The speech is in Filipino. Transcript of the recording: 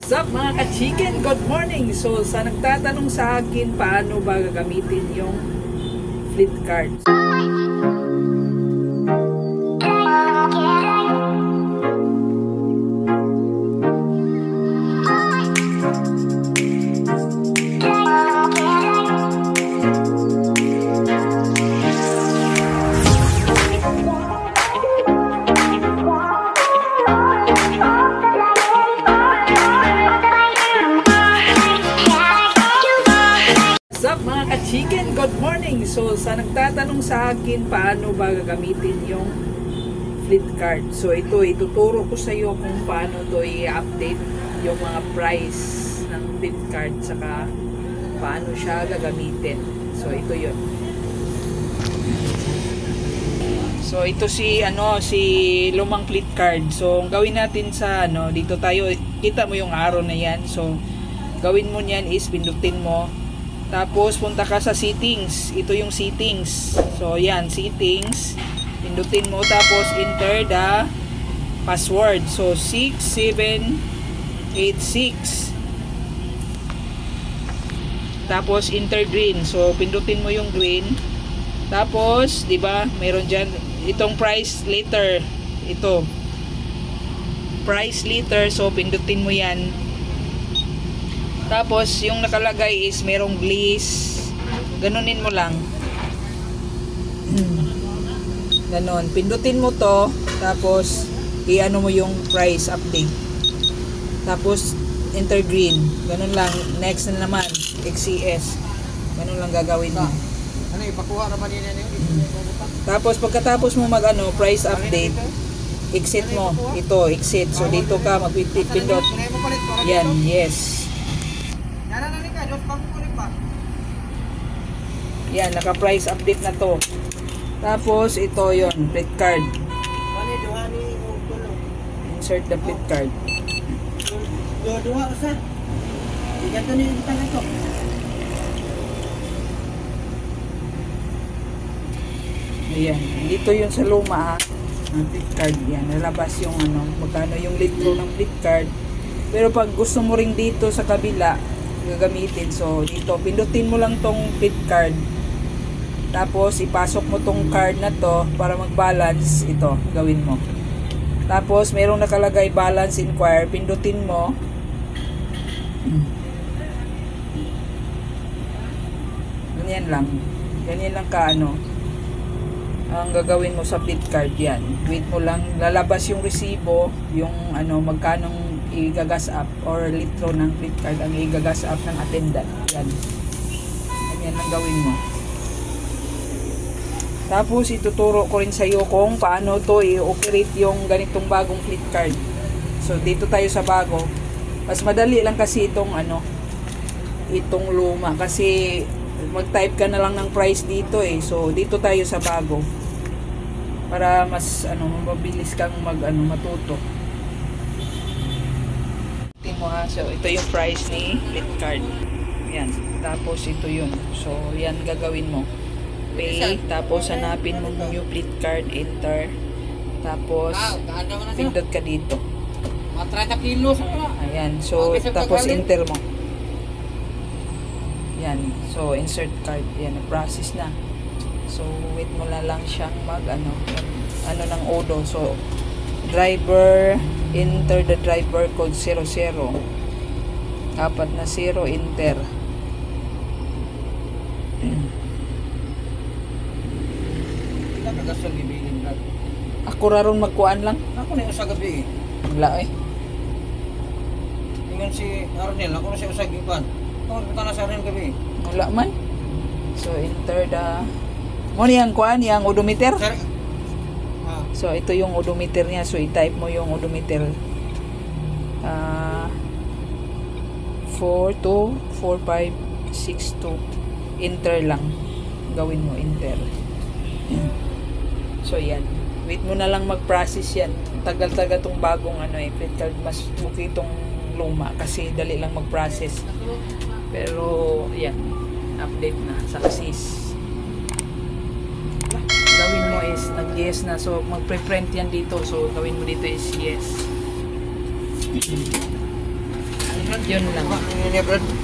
What's up mga ka-chicken? Good morning! So sa nagtatanong sa akin paano ba gagamitin yung fleet card. Mga ka-chicken, good morning! So sa nagtatanong sa akin paano ba gagamitin yung fleet card. So ito, ituturo ko sa iyo kung paano to i-update yung mga price ng fleet card saka paano siya gagamitin. So ito yun. So ito si lumang fleet card. So ang gawin natin sa dito tayo, kita mo yung arrow na yan. So gawin mo niyan is pindutin mo. Tapos punta ka sa settings. Ito yung settings. So yan, settings. Pindutin mo tapos enter the password. So 6786. Tapos enter green. So pindutin mo yung green. Tapos, 'di ba? Meron diyan itong price later. Ito. Price later. So pindutin mo 'yan. Tapos, yung nakalagay is merong bliss. Ganunin mo lang. Ganon. Pindutin mo to. Tapos, i-ano mo yung price update. Tapos, enter green. Ganon lang. Next na naman. XCS. Ganon lang gagawin mo. Ano, ipakuha naman yun yan. Tapos, pagkatapos mo price update, exit mo. Ito, exit. So, dito ka magpipindot. Yan, yes. Yan, naka-price update na to. Tapos, ito yon fleet card. Insert the fleet card. Ayan, dito yun sa luma ang fleet card. Yan, nalabas yung magkano yung litro ng fleet card. Pero pag gusto mo ring dito sa kabila, gagamitin. So, dito, pindutin mo lang tong fleet card. Tapos, ipasok mo tong card na to para mag-balance. Ito, gawin mo. Tapos, merong nakalagay balance inquire. Pindutin mo. Ganyan lang. Ganyan lang ka, ang gagawin mo sa fleet card yan. Wait mo lang. Lalabas yung resibo, yung magkanong igagas up or litro ng fleet card ang igagas up ng attendant. Yan. Ganyan lang gawin mo. Tapos, ituturo ko rin sa iyo kung paano to i-operate yung ganitong bagong fleet card. So, dito tayo sa bago. Mas madali lang kasi itong itong luma. Kasi, mag-type ka na lang ng price dito eh. So, dito tayo sa bago. Para mas, mabilis kang matuto. Tingnan mo ha. So, ito yung price ni fleet card. Yan. Tapos, ito yun. So, yan gagawin mo. Pay, tapos hanapin mo yung fleet card, enter, tapos pindot ka dito. Mga 30 kilos. Ayan, so tapos enter mo. Yan, so insert card. Yan, na-process na. So wait mo lang siyang ng odo. So driver, enter the driver code 00. Apat na 0, enter. Ako raron magkuan lang. Ako na yung sa gabi eh. Wala eh. Tingnan si Arnel, ako na siya usag ipan. Ako na sa Arnel gabi eh. Wala man. So enter the yang kuan, yang odometer. So ito yung odometer niya. So i-type mo yung odometer. 424562. Enter lang. Gawin mo enter. So yan. Wait mo na lang mag-process yan. Tagal-tagal tong bagong fleet card. Mas okay itong luma kasi dali lang mag-process. Pero yan. Update na. Success. Gawin mo is nag-yes na. So mag-preprint yan dito. So gawin mo dito is yes. Yun lang. Brad.